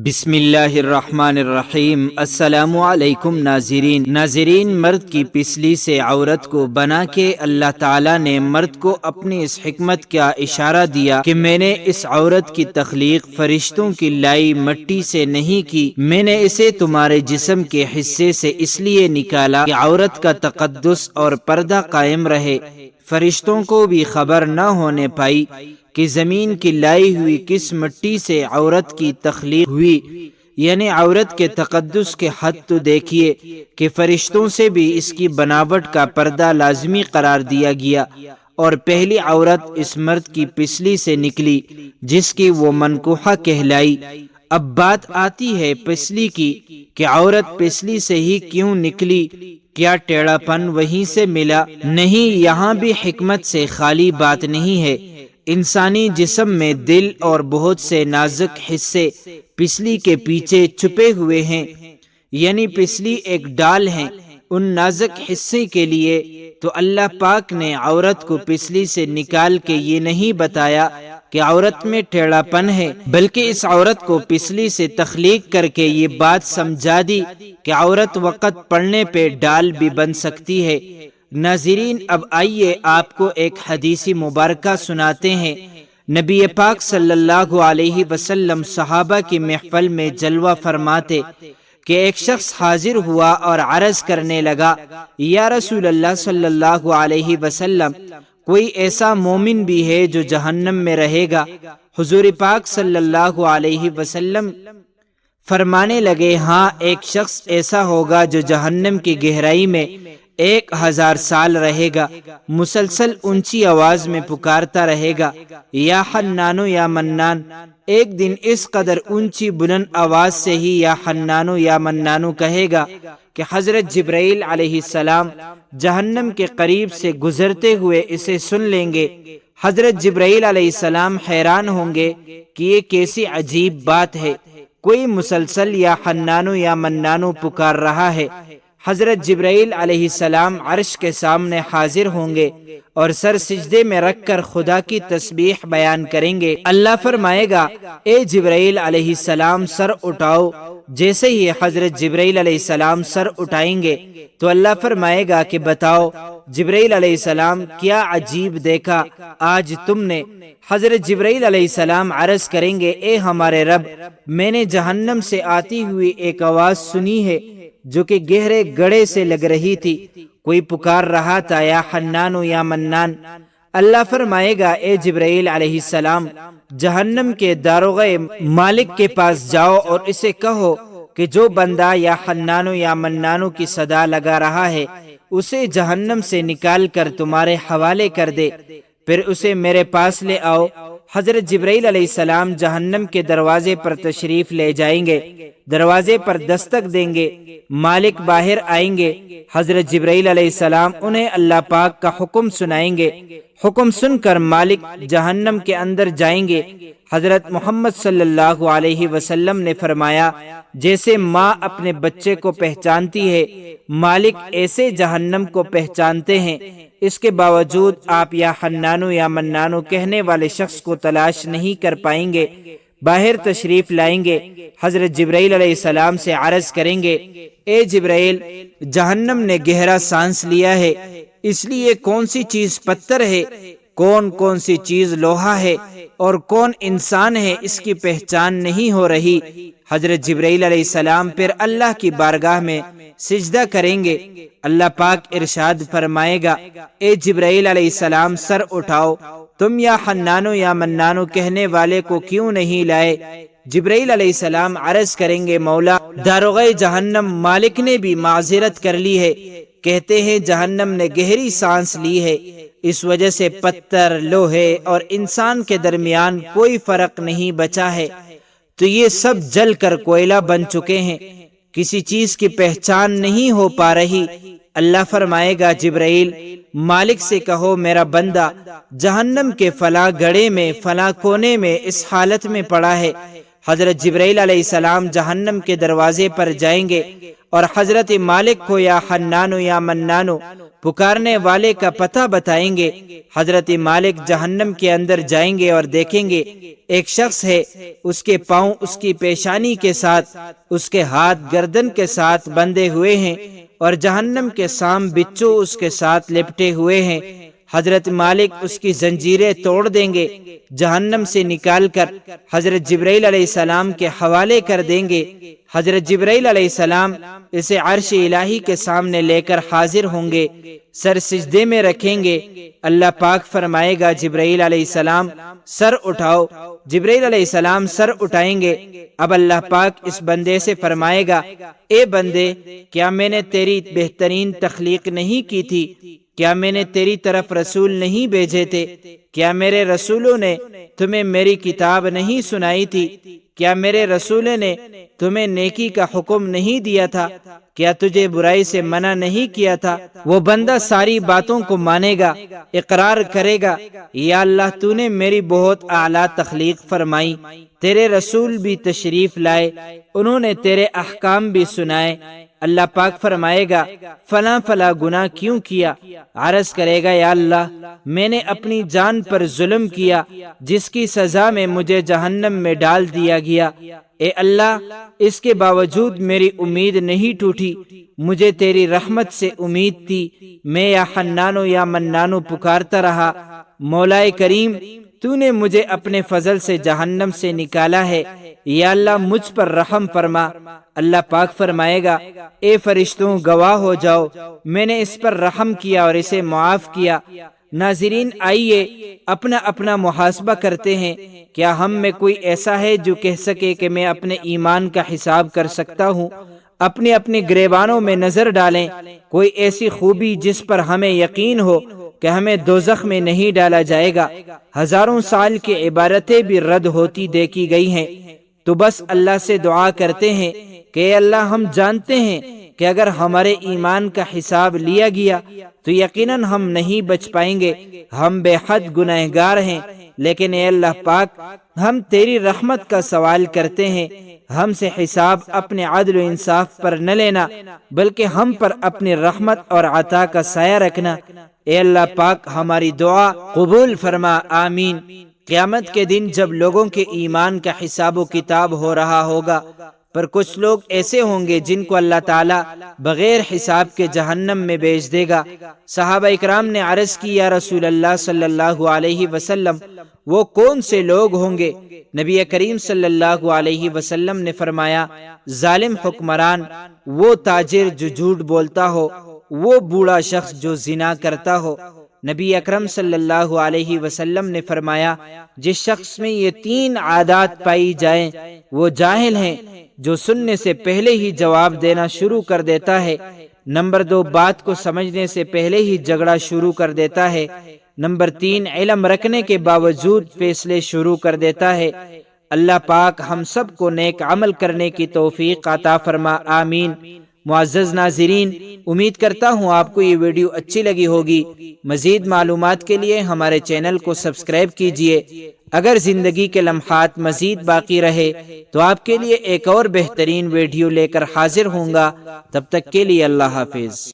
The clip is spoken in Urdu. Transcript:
بسم اللہ الرحمن الرحیم۔ السلام علیکم ناظرین، مرد کی پسلی سے عورت کو بنا کے اللہ تعالیٰ نے مرد کو اپنی اس حکمت کا اشارہ دیا کہ میں نے اس عورت کی تخلیق فرشتوں کی لائی مٹی سے نہیں کی، میں نے اسے تمہارے جسم کے حصے سے اس لیے نکالا کہ عورت کا تقدس اور پردہ قائم رہے۔ فرشتوں کو بھی خبر نہ ہونے پائی کہ زمین کی لائی ہوئی کس مٹی سے عورت کی تخلیق ہوئی، یعنی عورت کے تقدس کے حد تو دیکھیے کہ فرشتوں سے بھی اس کی بناوٹ کا پردہ لازمی قرار دیا گیا، اور پہلی عورت اس مرد کی پسلی سے نکلی جس کی وہ منکوحہ کہلائی۔ اب بات آتی ہے پسلی کی کہ عورت پسلی سے ہی کیوں نکلی؟ کیا ٹیڑھا پن وہیں سے ملا؟ نہیں، یہاں بھی حکمت سے خالی بات نہیں ہے۔ انسانی جسم میں دل اور بہت سے نازک حصے پسلی کے پیچھے چھپے ہوئے ہیں، یعنی پسلی ایک ڈال ہے۔ ان نازک حصے کے لیے تو اللہ پاک نے عورت کو پسلی سے نکال کے یہ نہیں بتایا کہ عورت میں ٹیڑھا پن ہے، بلکہ اس عورت کو پسلی سے تخلیق کر کے یہ بات سمجھا دی کہ عورت وقت پڑنے پہ ڈال بھی بن سکتی ہے۔ ناظرین، اب آئیے آپ کو ایک حدیث مبارکہ سناتے ہیں۔ نبی پاک صلی اللہ علیہ وسلم صحابہ کی محفل میں جلوہ فرماتے کہ ایک شخص حاضر ہوا اور عرض کرنے لگا، یا رسول اللہ صلی اللہ علیہ وسلم، کوئی ایسا مومن بھی ہے جو جہنم میں رہے گا؟ حضور پاک صلی اللہ علیہ وسلم فرمانے لگے، ہاں، ایک شخص ایسا ہوگا جو جہنم کی گہرائی میں 1000 سال رہے گا، مسلسل اونچی آواز میں پکارتا رہے گا، یا حنانو یا منان۔ ایک دن اس قدر اونچی بلند آواز سے ہی یا حنانو یا منانو کہے گا کہ حضرت جبرائیل علیہ السلام جہنم کے قریب سے گزرتے ہوئے اسے سن لیں گے۔ حضرت جبرائیل علیہ السلام حیران ہوں گے کہ یہ کیسی عجیب بات ہے، کوئی مسلسل یا حنانو یا منانو پکار رہا ہے۔ حضرت جبرائیل علیہ السلام عرش کے سامنے حاضر ہوں گے اور سر سجدے میں رکھ کر خدا کی تسبیح بیان کریں گے۔ اللہ فرمائے گا، اے جبرائیل علیہ السلام سر اٹھاؤ۔ جیسے ہی حضرت جبرائیل علیہ السلام سر اٹھائیں گے تو اللہ فرمائے گا کہ بتاؤ جبرائیل علیہ السلام، کیا عجیب دیکھا آج تم نے؟ حضرت جبرائیل علیہ السلام عرض کریں گے، اے ہمارے رب، میں نے جہنم سے آتی ہوئی ایک آواز سنی ہے جو کہ گہرے گڑھے سے لگ رہی تھی، کوئی پکار رہا تھا، یا حنانو یا منان۔ اللہ فرمائے گا، اے جبرائیل علیہ السلام، جہنم کے داروغہ مالک کے پاس جاؤ اور اسے کہو کہ جو بندہ یا حنانو یا منانو کی صدا لگا رہا ہے اسے جہنم سے نکال کر تمہارے حوالے کر دے، پھر اسے میرے پاس لے آؤ۔ حضرت جبرائیل علیہ السلام جہنم کے دروازے پر تشریف لے جائیں گے، دروازے پر دستک دیں گے، مالک باہر آئیں گے۔ حضرت جبرائیل علیہ السلام انہیں اللہ پاک کا حکم سنائیں گے، حکم سن کر مالک جہنم کے اندر جائیں گے۔ حضرت محمد صلی اللہ علیہ وسلم نے فرمایا، جیسے ماں اپنے بچے کو پہچانتی ہے، مالک ایسے جہنم کو پہچانتے ہیں۔ اس کے باوجود آپ یا حنانو یا منانو کہنے والے شخص کو تلاش نہیں کر پائیں گے۔ باہر تشریف لائیں گے، حضرت جبرائیل علیہ السلام سے عرض کریں گے، اے جبرائیل، جہنم نے گہرا سانس لیا ہے، اس لیے کون سی چیز پتھر ہے، کون سی چیز لوہا ہے اور کون انسان ہے، اس کی پہچان نہیں ہو رہی۔ حضرت جبرائیل علیہ السلام پھر اللہ کی بارگاہ میں سجدہ کریں گے۔ اللہ پاک ارشاد فرمائے گا، اے جبرائیل علیہ السلام سر اٹھاؤ، تم یا حنانو یا منانو کہنے والے کو کیوں نہیں لائے؟ جبرائیل علیہ السلام عرض کریں گے، مولا، داروغہ جہنم مالک نے بھی معذرت کر لی ہے، کہتے ہیں جہنم نے گہری سانس لی ہے، اس وجہ سے پتھر، لوہے اور انسان کے درمیان کوئی فرق نہیں بچا ہے، تو یہ سب جل کر کوئلہ بن چکے ہیں، کسی چیز کی پہچان نہیں ہو پا رہی۔ اللہ فرمائے گا، جبرائیل، مالک سے کہو میرا بندہ جہنم کے فلاں گڑھے میں فلاں کونے میں اس حالت میں پڑا ہے۔ حضرت جبرائیل علیہ السلام جہنم کے دروازے پر جائیں گے اور حضرت مالک کو یا حنانو یا منانو پکارنے والے کا پتہ بتائیں گے۔ حضرت مالک جہنم کے اندر جائیں گے اور دیکھیں گے ایک شخص ہے، اس کے پاؤں اس کی پیشانی کے ساتھ، اس کے ہاتھ گردن کے ساتھ بندھے ہوئے ہیں اور جہنم کے سام بچھو اس کے ساتھ لپٹے ہوئے ہیں۔ حضرت مالک اس کی زنجیریں توڑ دیں گے، جہنم سے نکال کر حضرت جبرائیل علیہ السلام کے حوالے کر دیں گے۔ حضرت جبرائیل علیہ السلام اسے عرش الہی کے سامنے لے کر حاضر ہوں گے، سر سجدے میں رکھیں گے۔ اللہ پاک فرمائے گا جبرائیل علیہ السلام سر اٹھاؤ۔ جبرائیل علیہ السلام سر اٹھائیں گے۔ اب اللہ پاک اس بندے سے فرمائے گا، اے بندے، کیا میں نے تیری بہترین تخلیق نہیں کی تھی؟ کیا میں نے تیری طرف رسول نہیں بھیجے تھے؟ کیا میرے رسولوں نے تمہیں میری کتاب نہیں سنائی تھی؟ کیا میرے رسول نے تمہیں نیکی کا حکم نہیں دیا تھا؟ کیا تجھے برائی سے منع نہیں کیا تھا؟ وہ بندہ ساری باتوں کو مانے گا، اقرار کرے گا، یا اللہ تو نے میری بہت اعلیٰ تخلیق فرمائی، تیرے رسول بھی تشریف لائے، انہوں نے تیرے احکام بھی سنائے۔ اللہ پاک فرمائے گا فلاں فلاں گناہ کیوں کیا؟ عرض کرے گا یا اللہ میں نے اپنی جان پر ظلم کیا جس کی سزا میں مجھے جہنم میں ڈال دیا گیا۔ اے اللہ اس کے باوجود میری امید نہیں ٹوٹی، مجھے تیری رحمت سے امید تھی، میں یا حنانو یا منانو پکارتا رہا۔ مولا کریم تو نے مجھے اپنے فضل سے جہنم سے نکالا ہے، یا اللہ مجھ پر رحم فرما۔ اللہ پاک فرمائے گا اے فرشتوں گواہ ہو جاؤ، میں نے اس پر رحم کیا اور اسے معاف کیا۔ ناظرین آئیے اپنا اپنا محاسبہ کرتے ہیں، کیا ہم میں کوئی ایسا ہے جو کہہ سکے کہ میں اپنے ایمان کا حساب کر سکتا ہوں؟ اپنے اپنے گریبانوں میں نظر ڈالیں، کوئی ایسی خوبی جس پر ہمیں یقین ہو کہ ہمیں دوزخ میں نہیں ڈالا جائے گا۔ ہزاروں سال کی عبادتیں بھی رد ہوتی دیکھی گئی ہیں، تو بس اللہ سے دعا کرتے ہیں کہ اے اللہ ہم جانتے ہیں کہ اگر ہمارے ایمان کا حساب لیا گیا تو یقیناً ہم نہیں بچ پائیں گے، ہم بے حد گنہگار ہیں، لیکن اے اللہ پاک ہم تیری رحمت کا سوال کرتے ہیں، ہم سے حساب اپنے عدل و انصاف پر نہ لینا بلکہ ہم پر اپنی رحمت اور عطا کا سایہ رکھنا۔ اے اللہ پاک ہماری دعا قبول فرما، آمین۔ قیامت کے دن جب لوگوں کے ایمان کا حساب و کتاب ہو رہا ہوگا، پر کچھ لوگ ایسے ہوں گے جن کو اللہ تعالیٰ بغیر حساب کے جہنم میں بھیج دے گا۔ صحابہ اکرام نے عرض کی یا رسول اللہ صلی اللہ علیہ وسلم وہ کون سے لوگ ہوں گے؟ نبی کریم صلی اللہ علیہ وسلم نے فرمایا ظالم حکمران، وہ تاجر جو جھوٹ بولتا ہو، وہ بوڑھا شخص جو زنا کرتا ہو۔ نبی اکرم صلی اللہ علیہ وسلم نے فرمایا جس شخص میں یہ 3 عادات پائی جائیں وہ جاہل ہیں، جو سننے سے پہلے ہی جواب دینا شروع کر دیتا ہے۔ نمبر 2 بات کو سمجھنے سے پہلے ہی جھگڑا شروع کر دیتا ہے۔ نمبر 3 علم رکھنے کے باوجود فیصلے شروع کر دیتا ہے۔ اللہ پاک ہم سب کو نیک عمل کرنے کی توفیق عطا فرما، آمین۔ معزز ناظرین، امید کرتا ہوں آپ کو یہ ویڈیو اچھی لگی ہوگی۔ مزید معلومات کے لیے ہمارے چینل کو سبسکرائب کیجیے۔ اگر زندگی کے لمحات مزید باقی رہے تو آپ کے لیے ایک اور بہترین ویڈیو لے کر حاضر ہوں گا۔ تب تک کے لیے اللہ حافظ۔